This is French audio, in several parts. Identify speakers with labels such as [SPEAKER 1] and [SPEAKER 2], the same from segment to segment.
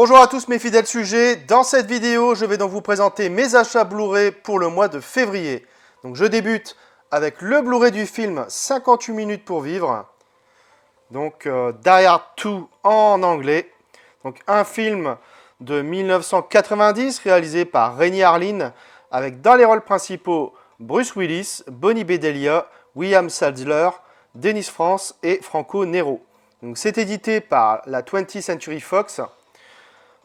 [SPEAKER 1] Bonjour à tous mes fidèles sujets, dans cette vidéo je vais donc vous présenter mes achats Blu-ray pour le mois de février. Donc je débute avec le Blu-ray du film 58 minutes pour vivre, donc Die Hard 2 en anglais, donc un film de 1990 réalisé par Renny Harlin avec dans les rôles principaux Bruce Willis, Bonnie Bedelia, William Sadler, Dennis Franz et Franco Nero. C'est édité par la 20th Century Fox.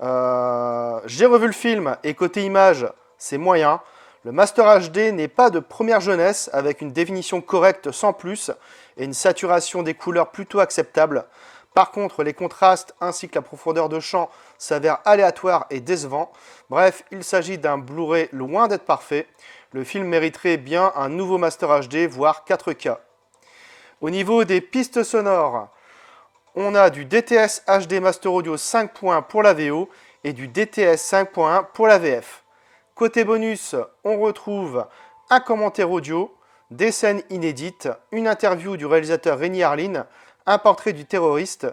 [SPEAKER 1] J'ai revu le film et côté image, c'est moyen. Le Master HD n'est pas de première jeunesse avec une définition correcte sans plus et une saturation des couleurs plutôt acceptable. Par contre, les contrastes ainsi que la profondeur de champ s'avèrent aléatoires et décevants. Bref, il s'agit d'un Blu-ray loin d'être parfait. Le film mériterait bien un nouveau Master HD, voire 4K. Au niveau des pistes sonores, on a du DTS HD Master Audio 5.1 pour la VO et du DTS 5.1 pour la VF. Côté bonus, on retrouve un commentaire audio, des scènes inédites, une interview du réalisateur Renny Harlin, un portrait du terroriste,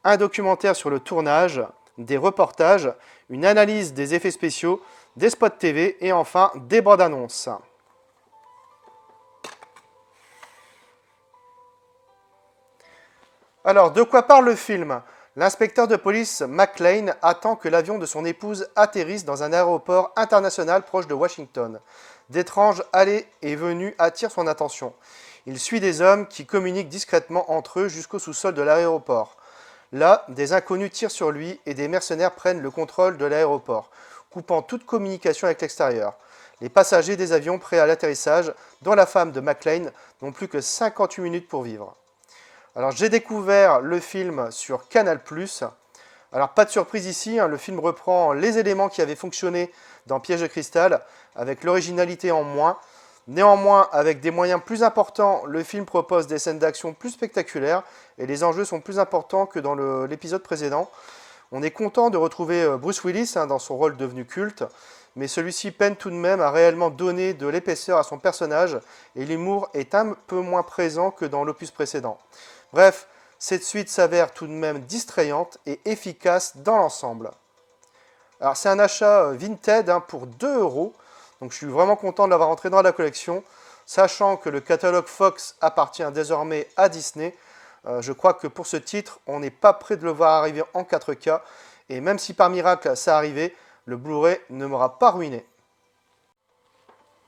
[SPEAKER 1] un documentaire sur le tournage, des reportages, une analyse des effets spéciaux, des spots TV et enfin des bandes annonces. Alors, de quoi parle le film? L'inspecteur de police McClane attend que l'avion de son épouse atterrisse dans un aéroport international proche de Washington. D'étranges allées et venues attirent son attention. Il suit des hommes qui communiquent discrètement entre eux jusqu'au sous-sol de l'aéroport. Là, des inconnus tirent sur lui et des mercenaires prennent le contrôle de l'aéroport, coupant toute communication avec l'extérieur. Les passagers des avions prêts à l'atterrissage, dont la femme de McClane, n'ont plus que 58 minutes pour vivre. Alors j'ai découvert le film sur Canal+. Alors pas de surprise ici, le film reprend les éléments qui avaient fonctionné dans Piège de cristal, avec l'originalité en moins. Néanmoins, avec des moyens plus importants, le film propose des scènes d'action plus spectaculaires et les enjeux sont plus importants que dans l'épisode précédent. On est content de retrouver Bruce Willis dans son rôle devenu culte, mais celui-ci peine tout de même à réellement donner de l'épaisseur à son personnage et l'humour est un peu moins présent que dans l'opus précédent. Bref, cette suite s'avère tout de même distrayante et efficace dans l'ensemble. Alors c'est un achat Vinted pour 2 €, donc je suis vraiment content de l'avoir rentré dans la collection, sachant que le catalogue Fox appartient désormais à Disney. Je crois que pour ce titre, on n'est pas près de le voir arriver en 4K, et même si par miracle ça arrivait, le Blu-ray ne m'aura pas ruiné.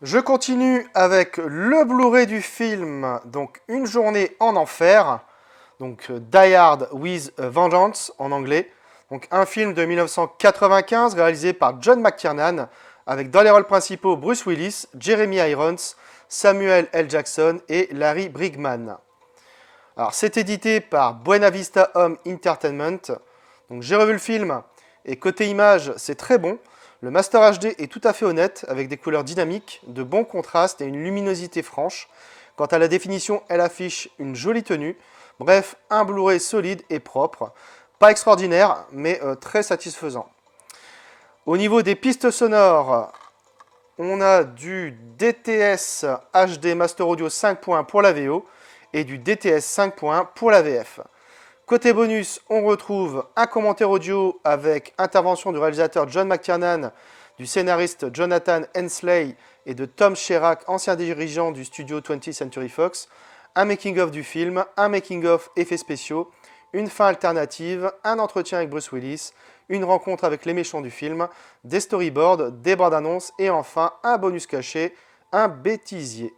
[SPEAKER 1] Je continue avec le Blu-ray du film, donc Une journée en enfer, donc Die Hard with a Vengeance en anglais, donc un film de 1995 réalisé par John McTiernan, avec dans les rôles principaux Bruce Willis, Jeremy Irons, Samuel L. Jackson et Larry Brigman. Alors c'est édité par Buena Vista Home Entertainment. Donc j'ai revu le film et côté image c'est très bon. Le Master HD est tout à fait honnête avec des couleurs dynamiques, de bons contrastes et une luminosité franche. Quant à la définition, elle affiche une jolie tenue. Bref, un Blu-ray solide et propre. Pas extraordinaire, mais très satisfaisant. Au niveau des pistes sonores, on a du DTS HD Master Audio 5.1 pour la VO et du DTS 5.1 pour la VF. Côté bonus, on retrouve un commentaire audio avec intervention du réalisateur John McTiernan, du scénariste Jonathan Hensley et de Tom Sherrack, ancien dirigeant du studio 20th Century Fox, un making-of du film, un making-of effets spéciaux, une fin alternative, un entretien avec Bruce Willis, une rencontre avec les méchants du film, des storyboards, des bandes annonces et enfin un bonus caché, un bêtisier.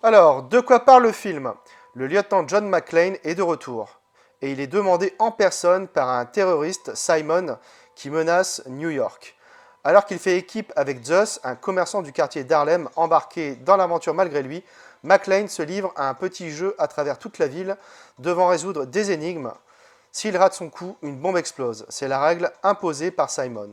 [SPEAKER 1] Alors, de quoi parle le film? Le lieutenant John McClane est de retour et il est demandé en personne par un terroriste, Simon, qui menace New York. Alors qu'il fait équipe avec Zeus, un commerçant du quartier d'Harlem embarqué dans l'aventure malgré lui, McClane se livre à un petit jeu à travers toute la ville, devant résoudre des énigmes. S'il rate son coup, une bombe explose. C'est la règle imposée par Simon.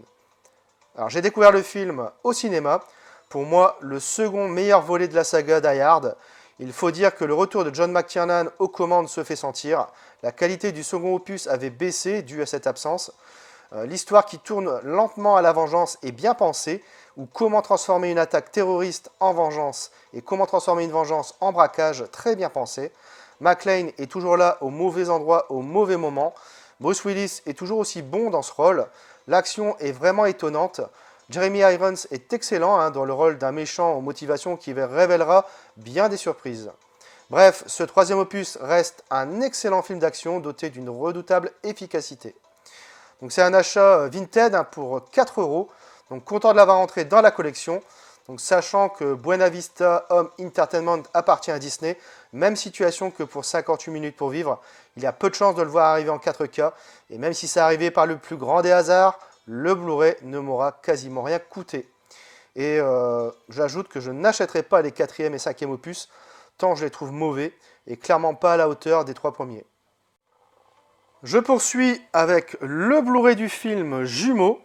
[SPEAKER 1] Alors j'ai découvert le film au cinéma. Pour moi, le second meilleur volet de la saga Die Hard. Il faut dire que le retour de John McTiernan aux commandes se fait sentir. La qualité du second opus avait baissé dû à cette absence. L'histoire qui tourne lentement à la vengeance est bien pensée, ou comment transformer une attaque terroriste en vengeance et comment transformer une vengeance en braquage, très bien pensé. McClane est toujours là au mauvais endroit, au mauvais moment. Bruce Willis est toujours aussi bon dans ce rôle. L'action est vraiment étonnante. Jeremy Irons est excellent dans le rôle d'un méchant aux motivations qui révélera bien des surprises. Bref, ce troisième opus reste un excellent film d'action doté d'une redoutable efficacité. Donc c'est un achat Vinted pour 4 €. Donc content de l'avoir entré dans la collection. Donc sachant que Buena Vista Home Entertainment appartient à Disney, même situation que pour 58 minutes pour vivre, il y a peu de chances de le voir arriver en 4K. Et même si c'est arrivé par le plus grand des hasards, le Blu-ray ne m'aura quasiment rien coûté. Et j'ajoute que je n'achèterai pas les 4e et 5e opus, tant je les trouve mauvais et clairement pas à la hauteur des 3 premiers. Je poursuis avec le Blu-ray du film Jumeaux,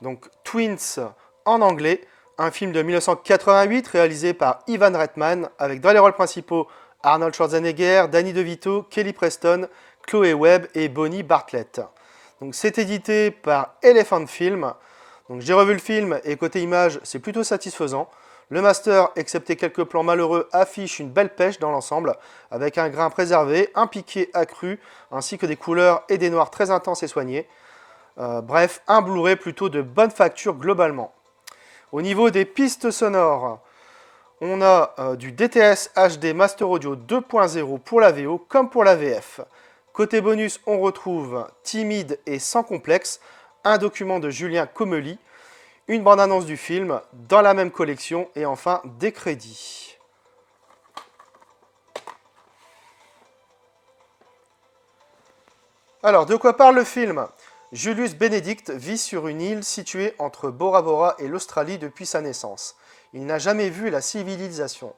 [SPEAKER 1] donc Twins en anglais, un film de 1988 réalisé par Ivan Reitman avec dans les rôles principaux Arnold Schwarzenegger, Danny DeVito, Kelly Preston, Chloé Webb et Bonnie Bartlett. Donc c'est édité par Elephant Film. Donc j'ai revu le film et côté image, c'est plutôt satisfaisant. Le master, excepté quelques plans malheureux, affiche une belle pêche dans l'ensemble, avec un grain préservé, un piqué accru, ainsi que des couleurs et des noirs très intenses et soignés. Bref, un Blu-ray plutôt de bonne facture globalement. Au niveau des pistes sonores, on a du DTS HD Master Audio 2.0 pour la VO comme pour la VF. Côté bonus, on retrouve Timide et sans complexe, un document de Julien Comely, une bande-annonce du film dans la même collection et enfin des crédits. Alors, de quoi parle le film ? Julius Benedict vit sur une île située entre Bora Bora et l'Australie depuis sa naissance. Il n'a jamais vu la civilisation.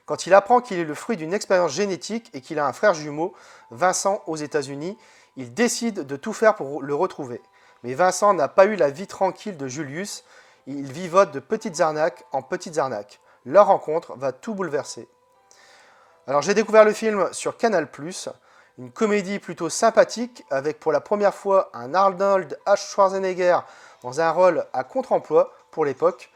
[SPEAKER 1] Quand il apprend qu'il est le fruit d'une expérience génétique et qu'il a un frère jumeau, Vincent, aux États-Unis, il décide de tout faire pour le retrouver. Mais Vincent n'a pas eu la vie tranquille de Julius, il vivote de petites arnaques en petites arnaques. Leur rencontre va tout bouleverser. Alors j'ai découvert le film sur Canal+, une comédie plutôt sympathique avec pour la première fois un Arnold H. Schwarzenegger dans un rôle à contre-emploi pour l'époque.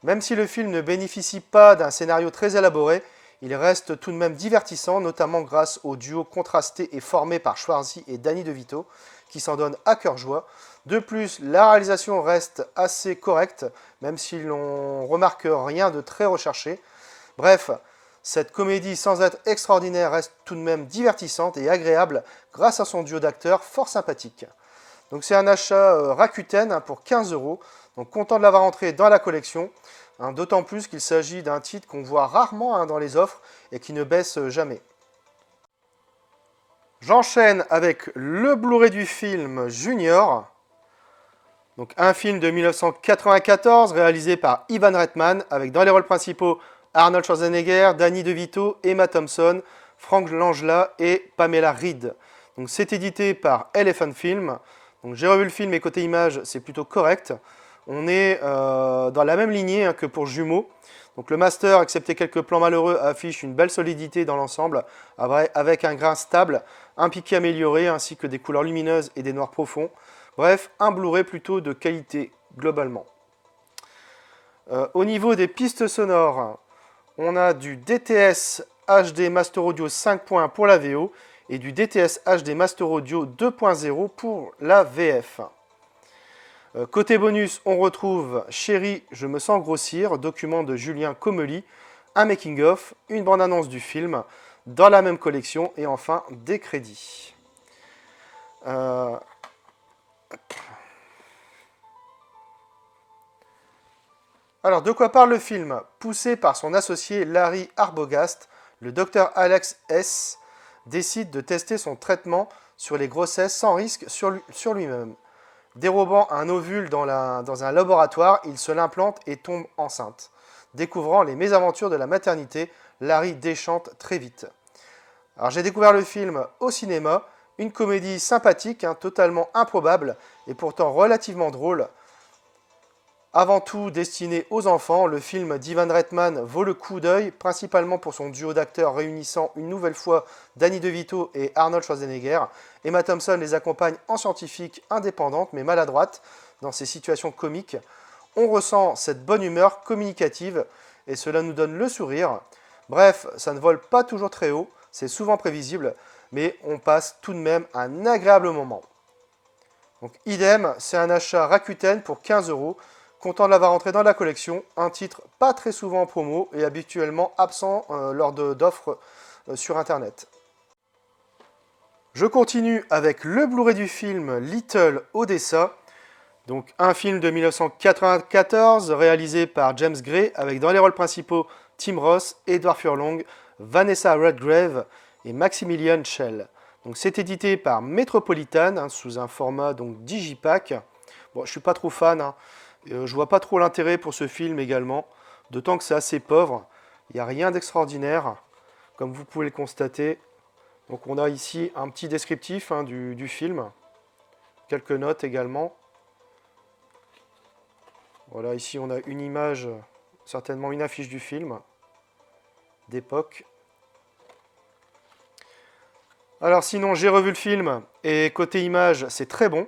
[SPEAKER 1] Même si le film ne bénéficie pas d'un scénario très élaboré, il reste tout de même divertissant, notamment grâce au duo contrasté et formé par Schwarzy et Danny DeVito, qui s'en donne à cœur joie. De plus, la réalisation reste assez correcte, même si l'on remarque rien de très recherché. Bref, cette comédie, sans être extraordinaire, reste tout de même divertissante et agréable grâce à son duo d'acteurs fort sympathique. Donc c'est un achat Rakuten pour 15 €, donc content de l'avoir entré dans la collection, d'autant plus qu'il s'agit d'un titre qu'on voit rarement dans les offres et qui ne baisse jamais. J'enchaîne avec le Blu-ray du film Junior, donc un film de 1994 réalisé par Ivan Reitman avec dans les rôles principaux Arnold Schwarzenegger, Danny DeVito, Emma Thompson, Frank Langella et Pamela Reed. Donc c'est édité par Elephant Film. Donc j'ai revu le film et côté image, c'est plutôt correct. On est dans la même lignée que pour Jumeaux. Donc le master, excepté quelques plans malheureux, affiche une belle solidité dans l'ensemble, avec un grain stable, un piqué amélioré, ainsi que des couleurs lumineuses et des noirs profonds. Bref, un Blu-ray plutôt de qualité globalement. Au niveau des pistes sonores, on a du DTS HD Master Audio 5.1 pour la VO et du DTS HD Master Audio 2.0 pour la VF. Côté bonus, on retrouve Chérie, je me sens grossir, document de Julien Comely, un making-of, une bande-annonce du film, dans la même collection, et enfin des crédits. Alors, de quoi parle le film ? Poussé par son associé Larry Arbogast, le docteur Alex S. décide de tester son traitement sur les grossesses sans risque sur lui-même. Dérobant un ovule dans un laboratoire, il se l'implante et tombe enceinte. Découvrant les mésaventures de la maternité, Larry déchante très vite. Alors j'ai découvert le film au cinéma, une comédie sympathique, totalement improbable et pourtant relativement drôle. Avant tout destiné aux enfants, le film d'Ivan Reitman vaut le coup d'œil, principalement pour son duo d'acteurs réunissant une nouvelle fois Danny DeVito et Arnold Schwarzenegger. Emma Thompson les accompagne en scientifique indépendante mais maladroite dans ses situations comiques. On ressent cette bonne humeur communicative et cela nous donne le sourire. Bref, ça ne vole pas toujours très haut, c'est souvent prévisible, mais on passe tout de même un agréable moment. Donc idem, c'est un achat Rakuten pour 15 €, content de l'avoir rentré dans la collection, un titre pas très souvent en promo et habituellement absent lors d'offres sur internet. Je continue avec le Blu-ray du film Little Odessa, donc un film de 1994 réalisé par James Gray avec dans les rôles principaux Tim Roth, Edward Furlong, Vanessa Redgrave et Maximilian Schell. Donc c'est édité par Metropolitan sous un format donc digipack. Bon, je suis pas trop fan, je vois pas trop l'intérêt pour ce film également, d'autant que c'est assez pauvre. Il n'y a rien d'extraordinaire, comme vous pouvez le constater. Donc on a ici un petit descriptif du film, quelques notes également. Voilà, ici on a une image, certainement une affiche du film, d'époque. Alors sinon, j'ai revu le film, et côté image, c'est très bon.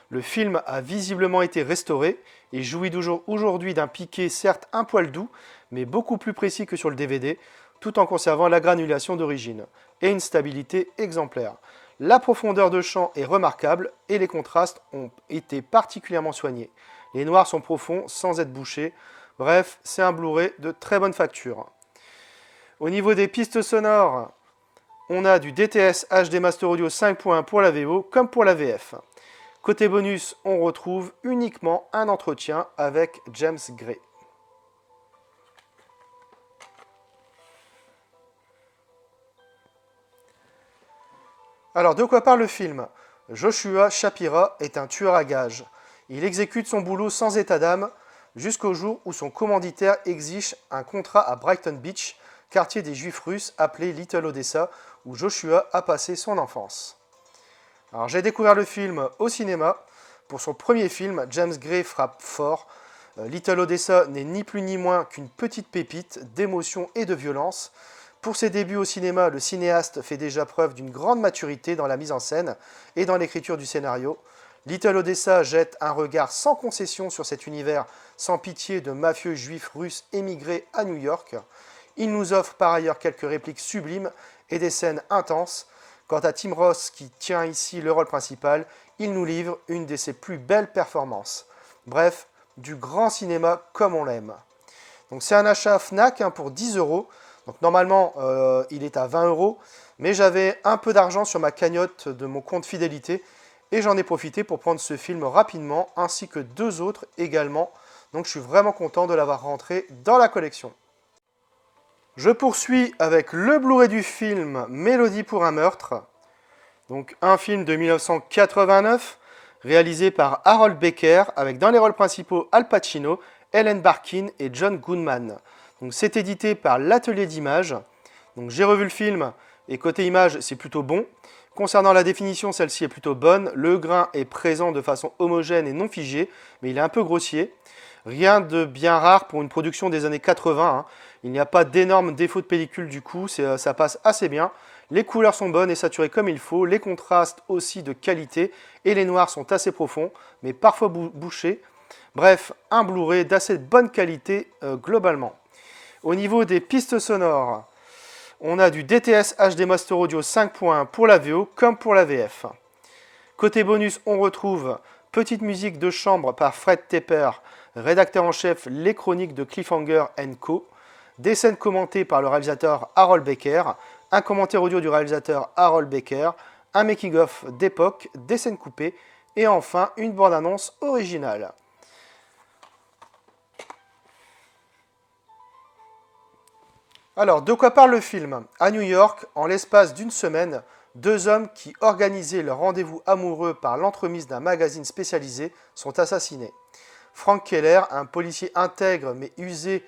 [SPEAKER 1] Le film a visiblement été restauré, et jouit aujourd'hui d'un piqué certes un poil doux, mais beaucoup plus précis que sur le DVD, tout en conservant la granulation d'origine, et une stabilité exemplaire. La profondeur de champ est remarquable, et les contrastes ont été particulièrement soignés. Les noirs sont profonds, sans être bouchés. Bref, c'est un Blu-ray de très bonne facture. Au niveau des pistes sonores, on a du DTS HD Master Audio 5.1 pour la VO comme pour la VF. Côté bonus, on retrouve uniquement un entretien avec James Gray. Alors, de quoi parle le film? Joshua Shapira est un tueur à gages. Il exécute son boulot sans état d'âme jusqu'au jour où son commanditaire exige un contrat à Brighton Beach, quartier des Juifs russes appelé Little Odessa, où Joshua a passé son enfance. Alors, j'ai découvert le film au cinéma. Pour son premier film, James Gray frappe fort. Little Odessa n'est ni plus ni moins qu'une petite pépite d'émotion et de violence. Pour ses débuts au cinéma, le cinéaste fait déjà preuve d'une grande maturité dans la mise en scène et dans l'écriture du scénario. Little Odessa jette un regard sans concession sur cet univers sans pitié de mafieux juifs russes émigrés à New York. Il nous offre par ailleurs quelques répliques sublimes et des scènes intenses. Quant à Tim Roth, qui tient ici le rôle principal, il nous livre une de ses plus belles performances. Bref, du grand cinéma comme on l'aime. Donc c'est un achat Fnac pour 10 €. Donc normalement, il est à 20 €, mais j'avais un peu d'argent sur ma cagnotte de mon compte fidélité et j'en ai profité pour prendre ce film rapidement, ainsi que deux autres également. Donc je suis vraiment content de l'avoir rentré dans la collection. Je poursuis avec le Blu-ray du film Mélodie pour un meurtre. Donc un film de 1989, réalisé par Harold Baker, avec dans les rôles principaux Al Pacino, Ellen Barkin et John Goodman. Donc c'est édité par l'Atelier d'Images. Donc j'ai revu le film et côté image, c'est plutôt bon. Concernant la définition, celle-ci est plutôt bonne. Le grain est présent de façon homogène et non figé, mais il est un peu grossier. Rien de bien rare pour une production des années 80. Il n'y a pas d'énormes défauts de pellicule du coup, ça passe assez bien. Les couleurs sont bonnes et saturées comme il faut, les contrastes aussi de qualité et les noirs sont assez profonds, mais parfois bouchés. Bref, un Blu-ray d'assez bonne qualité globalement. Au niveau des pistes sonores, on a du DTS HD Master Audio 5.1 pour la VO comme pour la VF. Côté bonus, on retrouve petite musique de chambre par Fred Tepper, rédacteur en chef Les Chroniques de Cliffhanger & Co. Des scènes commentées par le réalisateur Harold Baker, un commentaire audio du réalisateur Harold Baker, un making-of d'époque, des scènes coupées et enfin une bande-annonce originale. Alors, de quoi parle le film? À New York, en l'espace d'une semaine, deux hommes qui organisaient leur rendez-vous amoureux par l'entremise d'un magazine spécialisé sont assassinés. Frank Keller, un policier intègre mais usé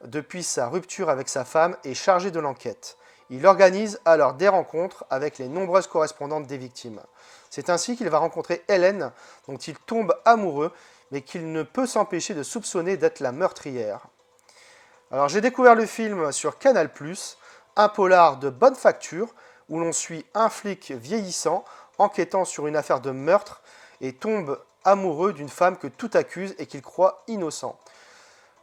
[SPEAKER 1] depuis sa rupture avec sa femme, est chargé de l'enquête. Il organise alors des rencontres avec les nombreuses correspondantes des victimes. C'est ainsi qu'il va rencontrer Helen, dont il tombe amoureux, mais qu'il ne peut s'empêcher de soupçonner d'être la meurtrière. Alors j'ai découvert le film sur Canal+, un polar de bonne facture, où l'on suit un flic vieillissant enquêtant sur une affaire de meurtre et tombe amoureux d'une femme que tout accuse et qu'il croit innocent.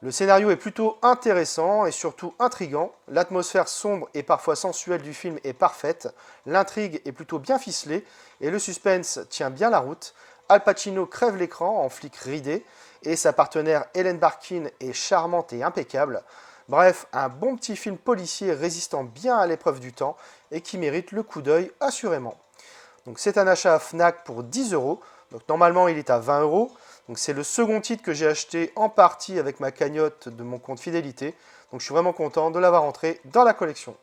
[SPEAKER 1] Le scénario est plutôt intéressant et surtout intriguant. L'atmosphère sombre et parfois sensuelle du film est parfaite. L'intrigue est plutôt bien ficelée et le suspense tient bien la route. Al Pacino crève l'écran en flic ridé et sa partenaire Ellen Barkin est charmante et impeccable. Bref, un bon petit film policier résistant bien à l'épreuve du temps et qui mérite le coup d'œil assurément. Donc c'est un achat à Fnac pour 10 €. Donc normalement il est à 20 €. Donc c'est le second titre que j'ai acheté en partie avec ma cagnotte de mon compte fidélité. Donc je suis vraiment content de l'avoir entré dans la collection.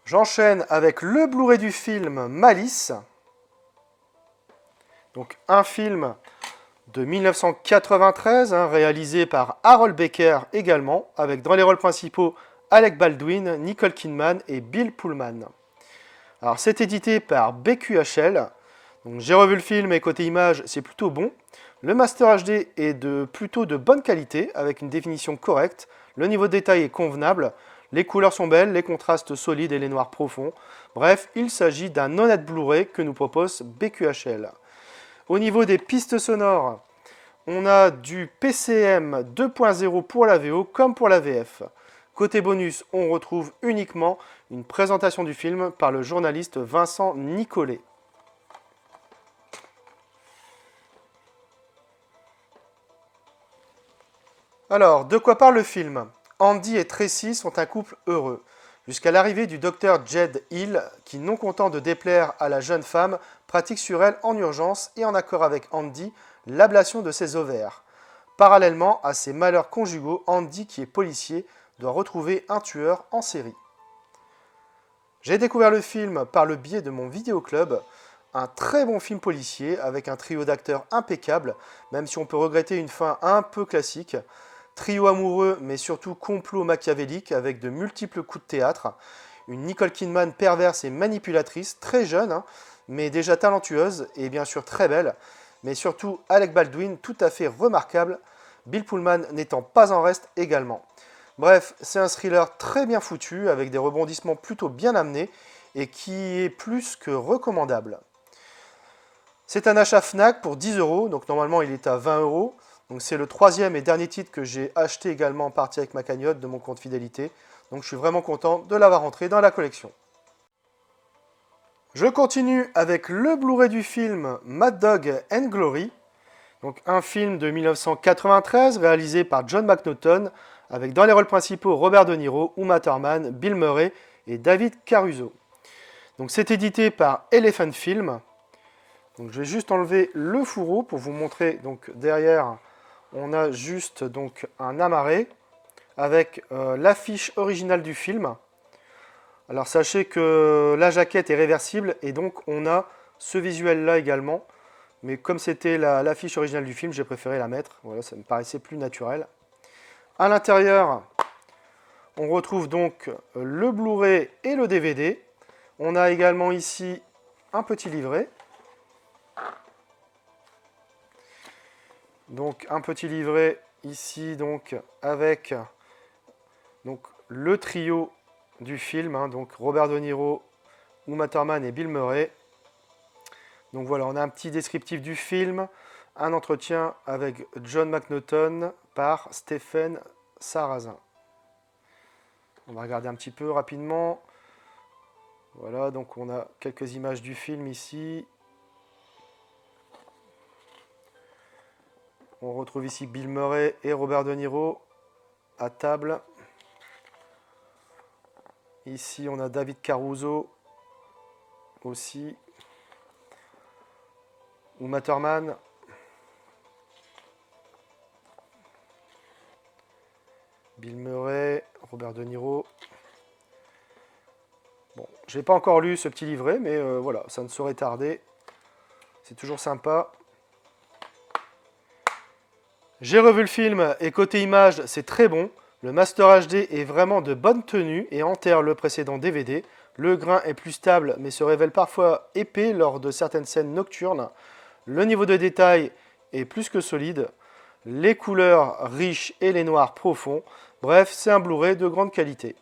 [SPEAKER 1] J'enchaîne avec le Blu-ray du film Malice. Donc un film de 1993, réalisé par Harold Baker également, avec dans les rôles principaux Alec Baldwin, Nicole Kidman et Bill Pullman. Alors c'est édité par BQHL. Donc j'ai revu le film et côté image, c'est plutôt bon. Le Master HD est plutôt de bonne qualité, avec une définition correcte. Le niveau de détail est convenable. Les couleurs sont belles, les contrastes solides et les noirs profonds. Bref, il s'agit d'un honnête Blu-ray que nous propose BQHL. Au niveau des pistes sonores, on a du PCM 2.0 pour la VO comme pour la VF. Côté bonus, on retrouve uniquement une présentation du film par le journaliste Vincent Nicolet. Alors, de quoi parle le film? Andy et Tracy sont un couple heureux, jusqu'à l'arrivée du docteur Jed Hill, qui, non content de déplaire à la jeune femme, pratique sur elle en urgence et en accord avec Andy l'ablation de ses ovaires. Parallèlement à ses malheurs conjugaux, Andy, qui est policier, doit retrouver un tueur en série. J'ai découvert le film par le biais de mon vidéoclub, un très bon film policier avec un trio d'acteurs impeccable, même si on peut regretter une fin un peu classique. Trio amoureux, mais surtout complot machiavélique avec de multiples coups de théâtre. Une Nicole Kidman perverse et manipulatrice, très jeune, mais déjà talentueuse et bien sûr très belle. Mais surtout Alec Baldwin, tout à fait remarquable, Bill Pullman n'étant pas en reste également. Bref, c'est un thriller très bien foutu, avec des rebondissements plutôt bien amenés, et qui est plus que recommandable. C'est un achat Fnac pour 10 €, donc normalement il est à 20 €. Donc c'est le troisième et dernier titre que j'ai acheté également en partie avec ma cagnotte de mon compte fidélité. Donc je suis vraiment content de l'avoir entré dans la collection. Je continue avec le Blu-ray du film Mad Dog and Glory. Donc un film de 1993 réalisé par John McNaughton avec dans les rôles principaux Robert De Niro, Uma Thurman, Bill Murray et David Caruso. Donc c'est édité par Elephant Film. Donc je vais juste enlever le fourreau pour vous montrer. Donc derrière, on a juste donc un amarré avec l'affiche originale du film. Alors sachez que la jaquette est réversible et donc on a ce visuel là également. Mais comme c'était l'affiche originale du film, j'ai préféré la mettre. Voilà, ça me paraissait plus naturel. À l'intérieur, on retrouve donc le Blu-ray et le DVD. On a également ici un petit livret. Donc un petit livret ici donc avec donc, le trio du film, donc Robert De Niro, Uma Thurman et Bill Murray. Donc voilà, on a un petit descriptif du film, un entretien avec John McNaughton par Stephen Sarrazin. On va regarder un petit peu rapidement. Voilà, donc on a quelques images du film ici. On retrouve ici Bill Murray et Robert De Niro à table. Ici, on a David Caruso aussi. Uma Thurman. Bill Murray, Robert De Niro. Bon, j'ai pas encore lu ce petit livret, mais voilà, ça ne saurait tarder. C'est toujours sympa. J'ai revu le film et côté image, c'est très bon. Le Master HD est vraiment de bonne tenue et enterre le précédent DVD. Le grain est plus stable mais se révèle parfois épais lors de certaines scènes nocturnes. Le niveau de détail est plus que solide. Les couleurs riches et les noirs profonds. Bref, c'est un Blu-ray de grande qualité.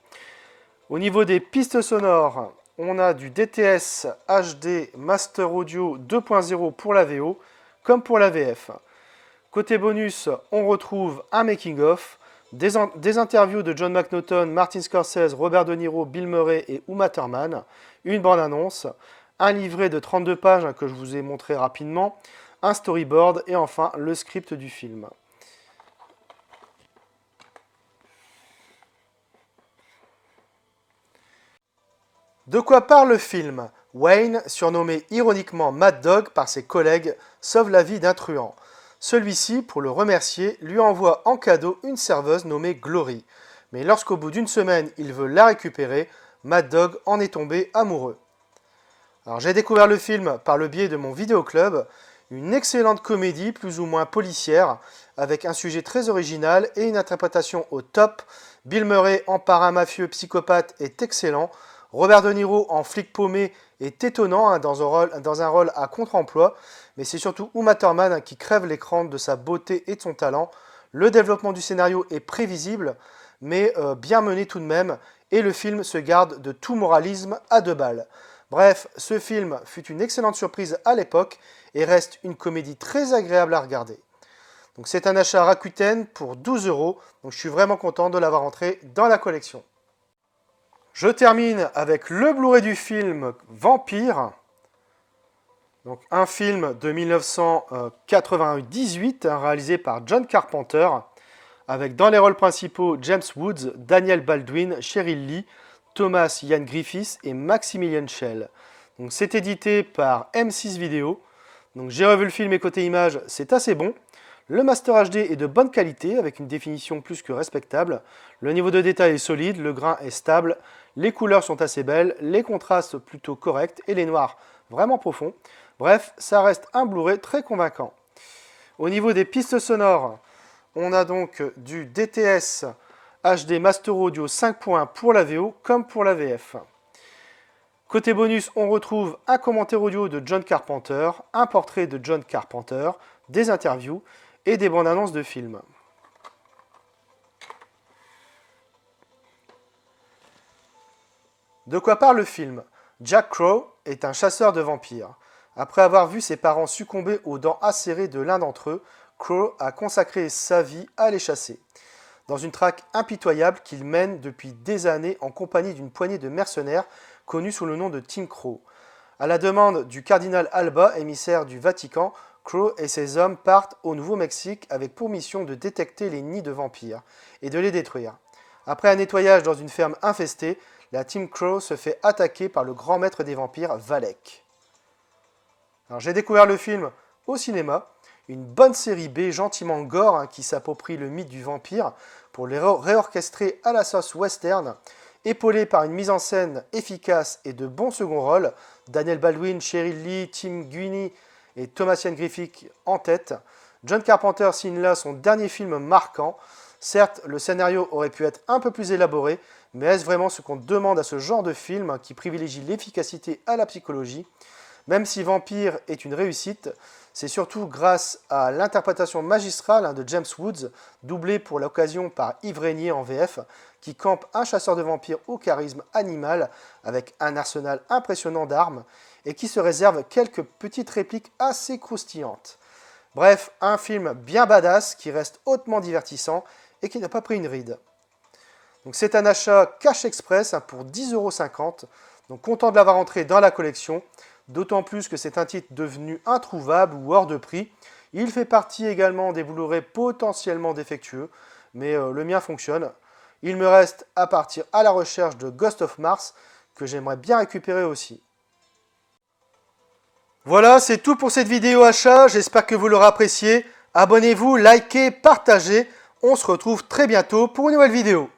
[SPEAKER 1] Au niveau des pistes sonores, on a du DTS HD Master Audio 2.0 pour la VO comme pour la VF. Côté bonus, on retrouve un making-of, des interviews de John McNaughton, Martin Scorsese, Robert De Niro, Bill Murray et Uma Thurman, une bande-annonce, un livret de 32 pages que je vous ai montré rapidement, un storyboard et enfin le script du film. De quoi parle le film? Wayne, surnommé ironiquement Mad Dog par ses collègues, sauve la vie d'un truand. Celui-ci, pour le remercier, lui envoie en cadeau une serveuse nommée Glory. Mais lorsqu'au bout d'une semaine, il veut la récupérer, Mad Dog en est tombé amoureux. Alors j'ai découvert le film par le biais de mon vidéoclub, une excellente comédie plus ou moins policière, avec un sujet très original et une interprétation au top. Bill Murray en parrain mafieux psychopathe est excellent. Robert De Niro en flic paumé est étonnant dans un rôle à contre-emploi, mais c'est surtout Uma Thurman qui crève l'écran de sa beauté et de son talent. Le développement du scénario est prévisible, mais bien mené tout de même, et le film se garde de tout moralisme à 2 balles. Bref, ce film fut une excellente surprise à l'époque et reste une comédie très agréable à regarder. Donc c'est un achat Rakuten pour 12 €, donc je suis vraiment content de l'avoir entré dans la collection. Je termine avec le Blu-ray du film Vampire. Donc un film de 1998 réalisé par John Carpenter, avec dans les rôles principaux James Woods, Daniel Baldwin, Cheryl Lee, Thomas Ian Griffiths et Maximilian Schell. Donc c'est édité par M6 Vidéo. Donc j'ai revu le film et côté image, c'est assez bon. Le Master HD est de bonne qualité avec une définition plus que respectable. Le niveau de détail est solide, le grain est stable, les couleurs sont assez belles, les contrastes plutôt corrects et les noirs vraiment profonds. Bref, ça reste un Blu-ray très convaincant. Au niveau des pistes sonores, on a donc du DTS HD Master Audio 5.1 pour la VO comme pour la VF. Côté bonus, on retrouve un commentaire audio de John Carpenter, un portrait de John Carpenter, des interviews et des bandes annonces de films. De quoi parle le film? Jack Crow est un chasseur de vampires. Après avoir vu ses parents succomber aux dents acérées de l'un d'entre eux, Crow a consacré sa vie à les chasser. Dans une traque impitoyable qu'il mène depuis des années en compagnie d'une poignée de mercenaires connus sous le nom de Team Crow. À la demande du cardinal Alba, émissaire du Vatican, Crow et ses hommes partent au Nouveau-Mexique avec pour mission de détecter les nids de vampires et de les détruire. Après un nettoyage dans une ferme infestée, la Team Crow se fait attaquer par le grand maître des vampires, Valek. Alors j'ai découvert le film au cinéma, une bonne série B gentiment gore qui s'approprie le mythe du vampire pour le réorchestrer à la sauce western, épaulé par une mise en scène efficace et de bons second rôles, Daniel Baldwin, Cheryl Lee, Tim Guiney et Thomas Ian Griffiths en tête. John Carpenter signe là son dernier film marquant. Certes, le scénario aurait pu être un peu plus élaboré, mais est-ce vraiment ce qu'on demande à ce genre de film qui privilégie l'efficacité à la psychologie? Même si Vampire est une réussite, c'est surtout grâce à l'interprétation magistrale de James Woods, doublé pour l'occasion par Yves Régnier en VF, qui campe un chasseur de vampires au charisme animal avec un arsenal impressionnant d'armes et qui se réserve quelques petites répliques assez croustillantes. Bref, un film bien badass qui reste hautement divertissant et qui n'a pas pris une ride. Donc c'est un achat cash express pour 10,50 €, donc content de l'avoir entré dans la collection, d'autant plus que c'est un titre devenu introuvable ou hors de prix. Il fait partie également des Blu-ray potentiellement défectueux, mais le mien fonctionne. Il me reste à partir à la recherche de Ghost of Mars, que j'aimerais bien récupérer aussi. Voilà, c'est tout pour cette vidéo achat, j'espère que vous l'aurez apprécié. Abonnez-vous, likez, partagez. On se retrouve très bientôt pour une nouvelle vidéo.